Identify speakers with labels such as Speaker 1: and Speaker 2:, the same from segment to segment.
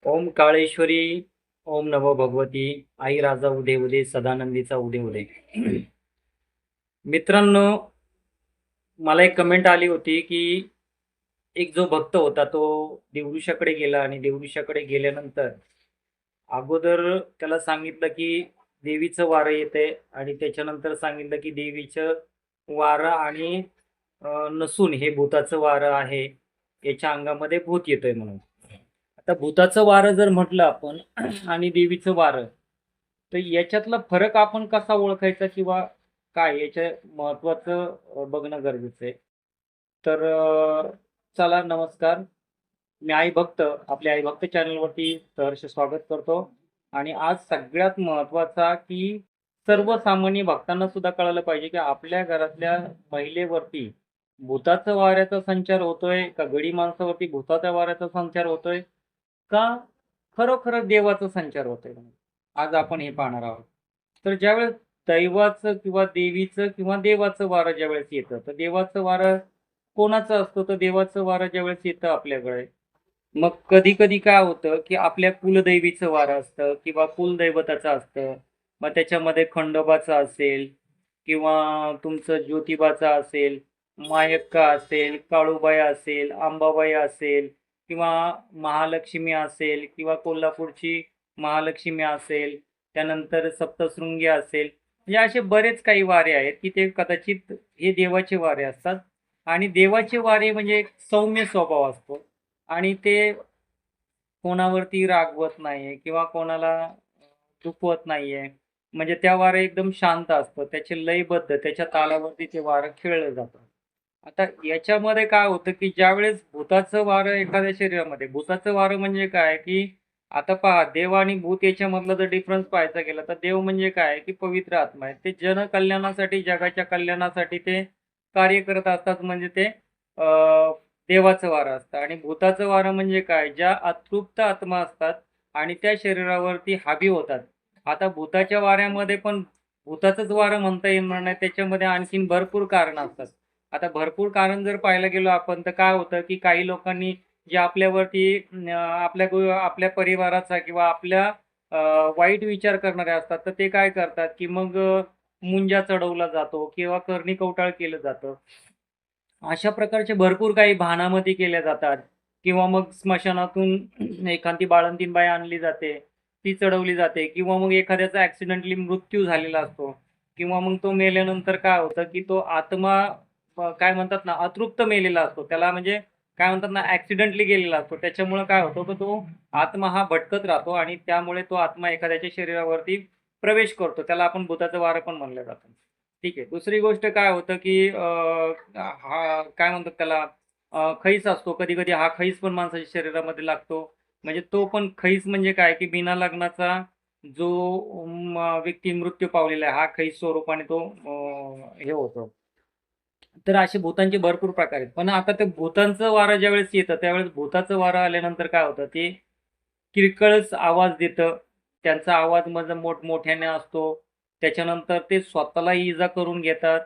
Speaker 1: ओम काळेश्वरी, ओम नमो भगवती, आई राजा उदे उदे, सदानंदीचा उदे उदे. मित्रांनो, मला एक कमेंट आली होती की एक जो भक्त होता तो देवऋषाकडे गेला आणि देवऋषाकडे गेल्यानंतर अगोदर त्याला सांगितलं की देवीचं वारं येतंय आणि त्याच्यानंतर सांगितलं की देवीचं वारं आणि नसून हे भूताचं वारं आहे. याच्या अंगामध्ये भूत येतंय म्हणून. आता भूताचं वारं जर म्हटलं आपण आणि देवीचं वारं, तर याच्यातला फरक आपण कसा ओळखायचा किंवा काय याच्या महत्त्वाचं बघणं गरजेचं आहे. तर चला नमस्कार. मी आई भक्त आपल्या आई भक्त चॅनलवरती सहर्ष स्वागत करतो आणि आज सगळ्यात महत्त्वाचा की सर्वसामान्य भक्तांना सुद्धा कळालं पाहिजे की आपल्या घरातल्या महिलेवरती भुताचं वाऱ्याचा संचार होतोय का गडी माणसावरती भुताच्या वाऱ्याचा संचार होतोय का खरोखर देवाचा संचार होतोय आज आपण हे पाहणार आहोत. तर ज्यावेळेस दैवाचं किंवा देवीचं किंवा देवाचं वारं ज्यावेळेस येतं तर देवाचं वारं कोणाचं असतं तर देवाचं वारं ज्यावेळेस येतं आपल्याकडे मग कधी कधी काय होतं की आपल्या कुलदैवीचं वारं असतं किंवा कुलदैवताचं असतं. मग त्याच्यामध्ये खंडोबाचं असेल किंवा तुमचं ज्योतिबाचं असेल, मायक्का असेल, काळूबाई असेल, अंबाबाई असेल किंवा महालक्ष्मी असेल किंवा कोल्हापूरची महालक्ष्मी असेल, त्यानंतर सप्तशृंगी असेल. म्हणजे असे बरेच काही वारे आहेत की ते कदाचित हे देवाचे वारे असतात आणि देवाचे वारे म्हणजे एक सौम्य स्वभाव असतो आणि ते कोणावरती रागवत नाहीये किंवा कोणाला दुखवत नाहीये. म्हणजे त्या वारं एकदम शांत असतं. त्याचे लयबद्ध त्याच्या तालावरती ते वारं खेळलं जातं. आता याच्यामध्ये काय होतं, की ज्यावेळेस भुताचं वारं एखाद्या शरीरामध्ये भुताचं वारं म्हणजे काय, की आता पहा देव आणि भूत याच्यामधला जर डिफरन्स पाहायचा गेला, तर देव म्हणजे काय, की पवित्र आत्मा आहे. ते जनकल्याणासाठी, जगाच्या कल्याणासाठी ते कार्य करत असतात. म्हणजे ते देवाचं वारं असतं आणि भूताचं वारं म्हणजे काय, ज्या अतृप्त आत्मा असतात आणि त्या शरीरावरती हावी होतात. आता भूताच्या वाऱ्यामध्ये पण भूताचंच वारं म्हणता येणार नाही. त्याच्यामध्ये आणखीन भरपूर कारणं असतात. आता भरपूर कारण जर पाहायला गेलो आपण, तर काय होतं, की काही लोकांनी जे आपल्यावरती आपल्या परिवाराचा किंवा आपल्या अ, वाईट विचार करणारे असतात, तर ते काय करतात, की मग मुंजा चढवला जातो किंवा करणी कवटाळ केलं जातं. अशा प्रकारचे भरपूर काही भानामती केल्या जातात किंवा मग स्मशानातून एखादी बाळंतीण बाई आणली जाते, ती चढवली जाते किंवा मग एखाद्याचा ॲक्सिडेंटली मृत्यू झालेला असतो किंवा मग तो मेल्यानंतर काय होतं, की तो आत्मा काय म्हणतात ना, अतृप्त मेलेला असतो. त्याला म्हणजे काय म्हणतात ना, ॲक्सिडेंटली गेलेला असतो. त्याच्यामुळं काय होतं, की तो आत्मा हा भटकत राहतो आणि त्यामुळे तो आत्मा एखाद्याच्या शरीरावरती प्रवेश करतो. त्याला आपण भुताचं वारं पण म्हणलं जातं. ठीक आहे. दुसरी गोष्ट काय होतं, की हा काय म्हणतात त्याला खैस असतो. कधी-कधी हा खैस पण माणसाच्या शरीरामध्ये लागतो. म्हणजे तो पण खैस म्हणजे काय, की बिना लग्नाचा जो व्यक्ती मृत्यू पावलेला आहे, हा खैस स्वरूपाने तो हे होतो. तर असे भूतांचे भरपूर प्रकार आहेत. पण आता ते भूतांचं वारं ज्यावेळेस येतं, त्यावेळेस भूताचं वारं आल्यानंतर काय होतं, ते किरकळच आवाज देतं. त्यांचा आवाज म्हणजे मोठमोठ्याने असतो. त्याच्यानंतर ते स्वतःला इजा करून घेतात.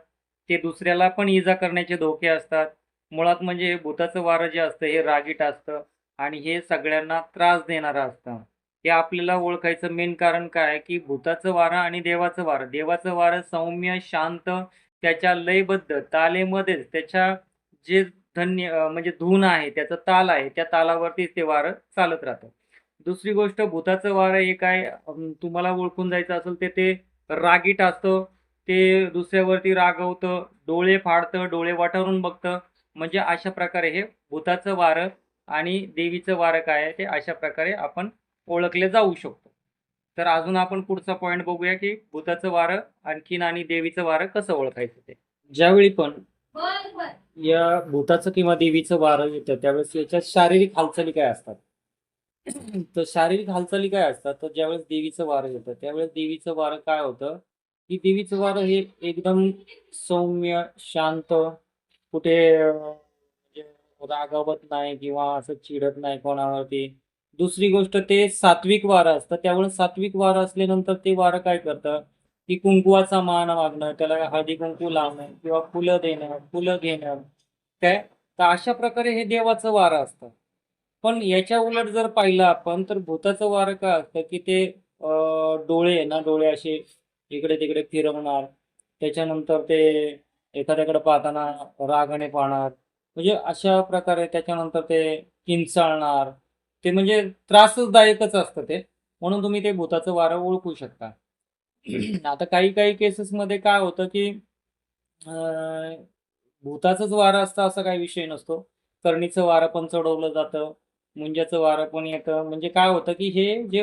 Speaker 1: ते दुसऱ्याला पण इजा करण्याचे धोके असतात. मुळात म्हणजे हे भुताचं वारं जे असतं हे रागीट असतं आणि हे सगळ्यांना त्रास देणारं असतं. हे आपल्याला ओळखायचं मेन कारण काय आहे, की भुताचं वारं आणि देवाचं वारं. देवाचं वारं सौम्य, शांत, त्याच्या लयबद्ध तालेमध्येच त्याच्या जे म्हणजे धून आहे, त्याचा ताल आहे, त्या तालावरतीच ते वारं चालत राहतं. दुसरी गोष्ट भुताचं वारं हे काय तुम्हाला ओळखून जायचं असेल तर ते रागीट असतं. ते दुसऱ्यावरती रागवतं, डोळे फाडतं, डोळे वटारून बघतं. म्हणजे अशा प्रकारे हे भुताचं वारं आणि देवीचं वारं काय आहे ते अशा प्रकारे आपण ओळखले जाऊ शकतो. तर अजून आपण पुढचा पॉइंट बघूया, की भुताचं वारं आणखीन आणि देवीचं वारं कसं ओळखायचं ते. ज्यावेळी पण या भुताचं किंवा देवीचं वारं येतं त्यावेळेस याच्यात शारीरिक हालचाली काय असतात? तर शारीरिक हालचाली काय असतात? तर ज्यावेळेस देवीचं वारं येतं, त्यावेळेस देवीचं वारं काय होतं, की देवीचं वारं हे एकदम सौम्य, शांत, कुठे म्हणजे रागावत नाही किंवा असं चिडत नाही कोणावरती. दुसरी गोष्ट ते सात्विक वारं असतं. त्यावेळेस सात्विक वारं असल्यानंतर ते वारं काय करतं, की कुंकवाचा मान मागणं, त्याला हळदी-कुंकू लावणं किंवा फुलं देणं, फुलं घेणं, काय? तर अशा प्रकारे हे देवाचं वारं असतं. पण याच्या उलट जर पाहिलं आपण तर भूताचं वारं काय असतं की ते डोळे आहे ना, डोळे असे इकडे तिकडे फिरवणार, त्याच्यानंतर ते एखाद्याकडे पाहताना रागाने पाहणार, म्हणजे अशा प्रकारे त्याच्यानंतर ते किंचाळणार, ते म्हणजे त्रासदायकच असतं ते. म्हणून तुम्ही ते भूताचं वारं ओळखू शकता. आता काही काही केसेसमध्ये काय होतं की भुताचंच वारं असतं असं काही विषय नसतो. करणीचं वारं पण चढवलं जातं, मुंजाचं वारं पण येतं. म्हणजे काय होतं की हे जे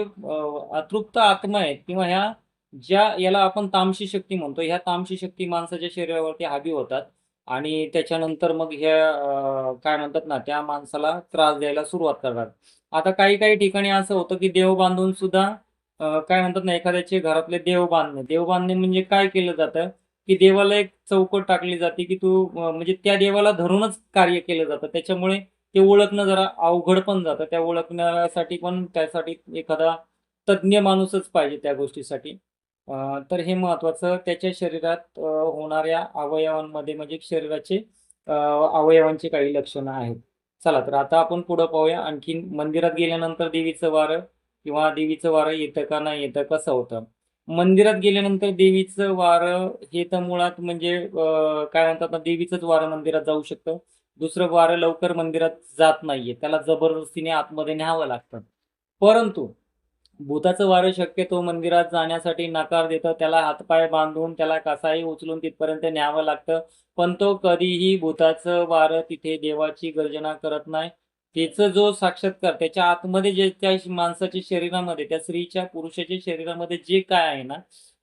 Speaker 1: अतृप्त आत्मा आहेत किंवा ह्या ज्या याला आपण तामसी शक्ती म्हणतो, ह्या तामसी शक्ती माणसाच्या शरीरावरती हावी होतात आणि त्याच्यानंतर मग ह्या काय म्हणतात ना, त्या माणसाला त्रास द्यायला सुरुवात करतात. आता काही काही ठिकाणी असं होतं की देव बांधून सुद्धा काय म्हणतात ना, एखाद्याचे घरातले देव बांधणे. देव बांधणे म्हणजे काय केलं जातं की देवाला एक चौकट टाकली जाते की तू म्हणजे त्या देवाला धरूनच कार्य केलं जातं. त्याच्यामुळे ते ओळखणं जरा अवघड पण जातं. त्या ओळखण्यासाठी पण त्यासाठी एखादा तज्ञ माणूसच पाहिजे त्या गोष्टीसाठी. तर हे महत्वाचं त्याच्या शरीरात होणाऱ्या अवयवांमध्ये म्हणजे शरीराचे अवयवांची काही लक्षणं आहेत. चला तर आता आपण पुढं पाहूया. आणखीन मंदिरात गेल्यानंतर देवीचं वारं किंवा देवीचं वारं येतं का नाही येतं, कसं होतं? मंदिरात गेल्यानंतर देवीचं वारं हे तर मुळात म्हणजे काय म्हणतात ना, देवीचंच वारं मंदिरात जाऊ शकतं. दुसरं वारं लवकर मंदिरात जात नाहीये. त्याला जबरदस्तीने आतमध्ये न्यावं लागतं. परंतु भुताचं वारं शक्यतो मंदिरात जाण्यासाठी नकार देतं. त्याला हातपाय बांधून, त्याला कसाही उचलून तिथपर्यंत न्यावं लागतं. पण तो कधीही भुताचं वारं तिथे देवाची गर्जना करत नाही. तिचं जो साक्षात्कार त्याच्या आतमध्ये जे त्या माणसाच्या शरीरामध्ये, त्या स्त्रीच्या, पुरुषाच्या शरीरामध्ये जे काय आहे ना,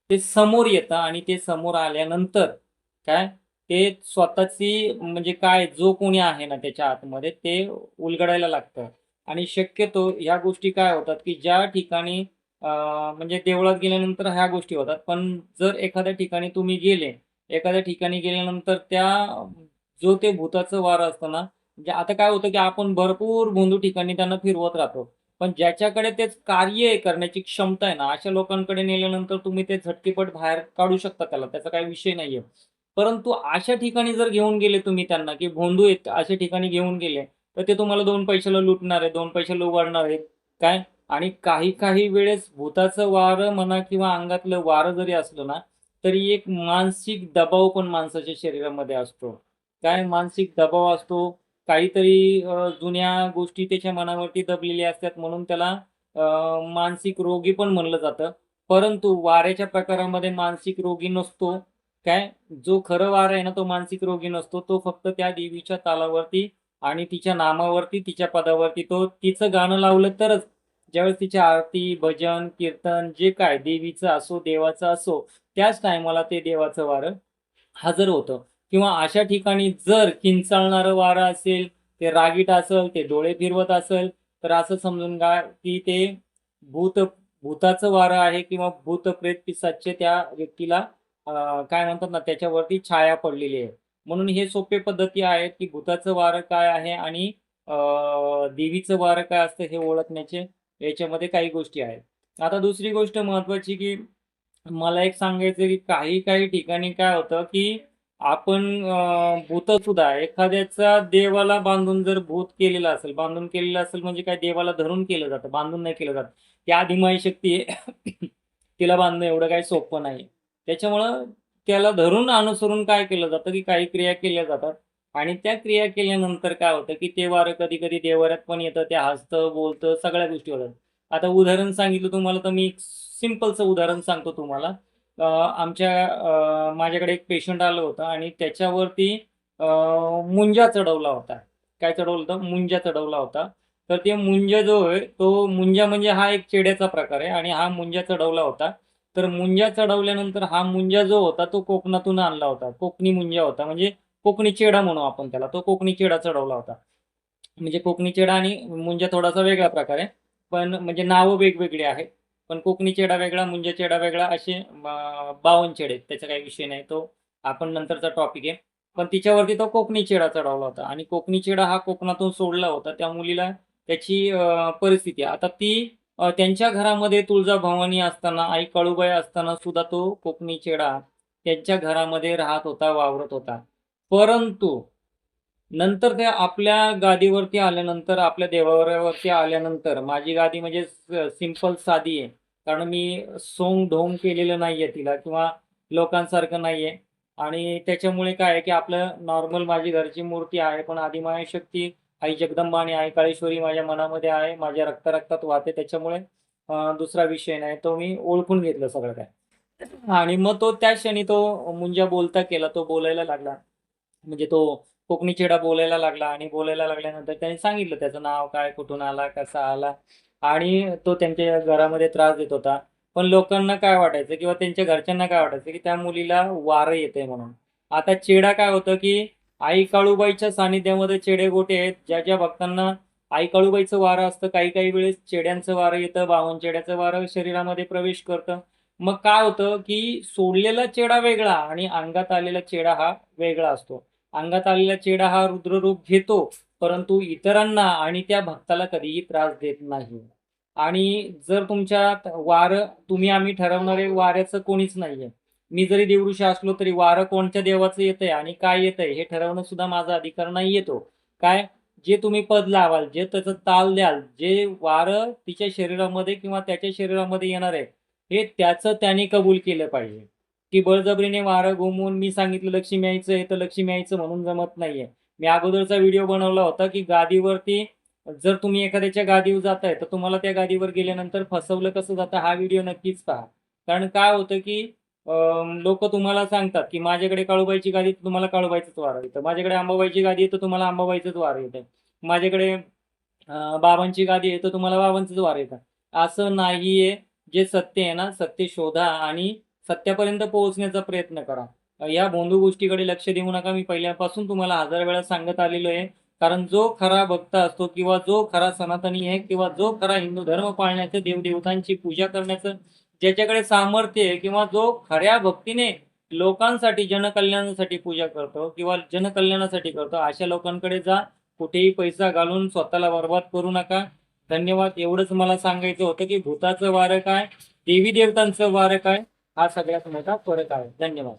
Speaker 1: ते समोर येतं आणि ते समोर आल्यानंतर काय, ते स्वतःची म्हणजे काय जो कोणी आहे ना त्याच्या आतमध्ये ते उलगडायला लागतं. आणि शक्यतो ह्या गोष्टी काय होतात, की ज्या ठिकाणी म्हणजे देवळात गेल्यानंतर ह्या गोष्टी होतात. पण जर एखाद्या ठिकाणी तुम्ही गेले, एखाद्या ठिकाणी गेल्यानंतर त्या जो ते भुताचं वारं असतं ना, म्हणजे आता काय होतं, की आपण भरपूर भोंदू ठिकाणी त्यांना फिरवत राहतो. पण ज्याच्याकडे तेच कार्य करण्याची क्षमता आहे ना, अशा लोकांकडे नेल्यानंतर तुम्ही ते झटकीपट बाहेर काढू शकता त्याला, त्याचा काही विषय नाहीये. परंतु अशा ठिकाणी जर घेऊन गेले तुम्ही त्यांना, की भोंदू आहेत अशा ठिकाणी घेऊन गेले, तर ते तुम्हाला 2 पैशाला लुटणार आहे, 2 पैशाला लुबाडणार आहेत. काय आणि काही काही वेळेस भुताचं वारं म्हणा किंवा अंगातलं वारं जरी असलं ना, तरी एक मानसिक दबाव पण माणसाच्या शरीरामध्ये असतो. काय मानसिक दबाव असतो, काहीतरी जुन्या गोष्टी त्याच्या मनावरती दबलेल्या असतात म्हणून त्याला मानसिक रोगी पण म्हणलं जातं. परंतु वाऱ्याच्या प्रकारामध्ये मानसिक रोगी नसतो. काय जो खरं वार आहे ना, तो मानसिक रोगी नसतो. तो फक्त त्या देवीच्या तालावरती आणि तिच्या नामावरती, तिच्या पदावरती तो तिचं गाणं लावलं तरच ज्यावेळेस तिची आरती, भजन, कीर्तन जे काय देवीचं असो, देवाचं असो, त्याच टायमाला ते देवाचं वारं हजर होतं. किंवा अशा ठिकाणी जर किंचाळणारं वारं असेल, ते रागीट असेल, ते डोळे फिरवत असेल, तर असं समजून घ्या की ते भूत भूताचं वारं आहे किंवा भूत, प्रेत, पिशाच्य त्या व्यक्तीला काय म्हणतात ना, त्याच्यावरती छाया पडलेली आहे. म्हणून हे सोपे पद्धती आहेत, की भुताचं वारं काय आहे आणि देवीचं वारं काय असतं हे ओळखण्याचे याच्यामध्ये काही गोष्टी आहेत. आता दुसरी गोष्ट महत्त्वाची, की मला एक सांगायचं आहे, की काही काही ठिकाणी काय होतं, की आपण भूतसुद्धा एखाद्याचा देवाला बांधून जर भूत केलेलं असेल, बांधून केलेलं असेल म्हणजे काय देवाला धरून केलं जातं, बांधून नाही केलं जात. ती आदिमाई शक्ती आहे. तिला बांधणं एवढं काही सोपं नाही. त्याच्यामुळं त्याला धरून अनुसरून काय केलं जातं, की काही क्रिया केल्या जातात आणि त्या क्रिया केल्यानंतर काय होतं, की ते वारं कधी-कधी देव्हाऱ्यात पण येतं, ते हसतं, बोलतं, सगळ्या गोष्टी होतात. आता उदाहरण सांगितलं तुम्हाला तर मी एक सिंपलचं उदाहरण सांगतो तुम्हाला. माझ्याकडे एक पेशंट आलं होतं आणि त्याच्यावरती मुंजा चढवला होता. काय चढवलं होतं? मुंजा चढवला होता. तर ते मुंजा जो आहे, तो मुंजा म्हणजे हा एक चेड्याचा प्रकार आहे आणि हा मुंजा चढवला होता. तर मुंजा चढवल्यानंतर हा मुंजा जो होता, तो कोकणातून आणला होता. कोकणी मुंजा होता. म्हणजे कोकणी चेडा म्हणू आपण त्याला. तो कोकणी चेडा चढवला होता. म्हणजे कोकणी चेडा आणि मुंजा थोडासा वेगळा प्रकार आहे. पण म्हणजे नावं वेगवेगळी आहेत. पण कोकणी चेडा वेगळा, मुंजा चेडा वेगळा असे 52 चेडे आहेत. त्याचा काही विषय नाही. तो आपण नंतरचा टॉपिक आहे. पण तिच्यावरती तो कोकणी चेडा चढवला होता आणि कोकणी चेडा हा कोकणातून सोडला होता. त्या मुलीला त्याची परिस्थिती आता ती त्यांच्या घरामध्ये तुळजाभवानी असताना, आई काळूबाई असताना सुद्धा तो कोकणी चेडा त्यांच्या घरामध्ये राहत होता, वावरत होता. परंतु नंतर ते आपल्या गादीवरती आल्यानंतर, आपल्या देवावरती आल्यानंतर माझी गादी म्हणजे सिंपल साधी आहे. कारण मी सोंग ढोंग केलेलं नाहीये तिला किंवा लोकांसारखं नाहीये. आणि त्याच्यामुळे काय आहे की आपलं नॉर्मल माझी घरची मूर्ती आहे, पण आदिमायाशक्ती आई जगदंबा आणि आई काळेश्वरी माझ्या मनामध्ये आहे, माझ्या रक्तात वाहते. त्याच्यामुळे दुसरा विषय नाही, तो मी ओळखून घेतलं सगळं काय. आणि मग तो त्या क्षणी तो मुंजा बोलता केला, तो बोलायला लागला. म्हणजे तो कोकणी चेडा बोलायला लागला आणि बोलायला लागल्यानंतर त्याने सांगितलं त्याचं नाव काय, कुठून आला, कसा आला. आणि तो त्यांच्या घरामध्ये त्रास देत होता. पण लोकांना काय वाटायचं किंवा त्यांच्या घरच्यांना काय वाटायचं की त्या मुलीला वारं येतंय म्हणून. आता चेडा काय होतं की आई काळूबाईच्या सानिध्यामध्ये चेडे गोटे आहेत. ज्या ज्या भक्तांना आई काळूबाईचं वारं असतं, काही काही वेळेस चेड्यांचं वारं येतं, बावन चेड्याचं वारं शरीरामध्ये प्रवेश करतं. मग काय होतं की सोडलेला चेडा वेगळा आणि अंगात आलेला चेडा हा वेगळा असतो. अंगात आलेला चेडा हा रुद्ररूप घेतो, परंतु इतरांना आणि त्या भक्ताला कधीही त्रास देत नाही. आणि जर तुमच्या वारं, तुम्ही आम्ही ठरवणारे वाऱ्याचं कोणीच नाहीये. मी जरी देवऋषी असलो तरी वारं कोणत्या देवाचं येतंय आणि काय येतंय हे ठरवणं सुद्धा माझा अधिकार नाही येतो. काय, जे तुम्ही पद लावाल, जे त्याचं ताल द्याल, जे वारं तिच्या शरीरामध्ये किंवा त्याच्या शरीरामध्ये येणार आहे, हे त्याचं त्याने कबूल केलं पाहिजे. की बळजबरीने वारं घुमवून मी सांगितलं लक्ष्मी यायचं आहे, तर लक्ष्मी यायचं म्हणून जमत नाहीये. मी अगोदरचा व्हिडिओ बनवला होता की गादीवरती जर तुम्ही एखाद्याच्या गादीवर जाताय, तर तुम्हाला त्या गादीवर गेल्यानंतर फसवलं कसं जातं हा व्हिडिओ नक्कीच पहा. कारण काय होतं की लोक तुम्हाला सांगतात की माझ्याकडे काळूबाईची गादी तर तुम्हाला काळूबाईचंच वारं येतं, माझ्याकडे अंबाबाईची गादी आहे तर तुम्हाला अंबाबाईचंच वारं येतं, माझ्याकडे बाबांची गादी आहे तर तुम्हाला बाबांचंच वारं येतं. असं नाहीये. जे सत्य आहे ना, सत्य शोधा आणि सत्यापर्यंत पोहोचण्याचा प्रयत्न करा. या भोंदू गोष्टीकडे लक्ष देऊ नका. मी पहिल्यापासून तुम्हाला हजार वेळा सांगत आलेलो आहे. कारण जो खरा भक्त असतो किंवा जो खरा सनातनी आहे किंवा जो खरा हिंदू धर्म पाळण्याचं, देवदेवतांची पूजा करण्याचं ज्याच्याकडे सामर्थ्य आहे किंवा जो खऱ्या भक्तीने लोकांसाठी, जनकल्याणासाठी पूजा करतो किंवा जनकल्याणासाठी करतो, अशा लोकांकडे जा. कुठेही पैसा घालून स्वतःला बर्बाद करू नका. धन्यवाद. एवढंच मला सांगायचं होतं की भूताचं वारं काय, देवी देवतांचं वारं काय, हा सगळ्यात मोठा फरक आहे. धन्यवाद.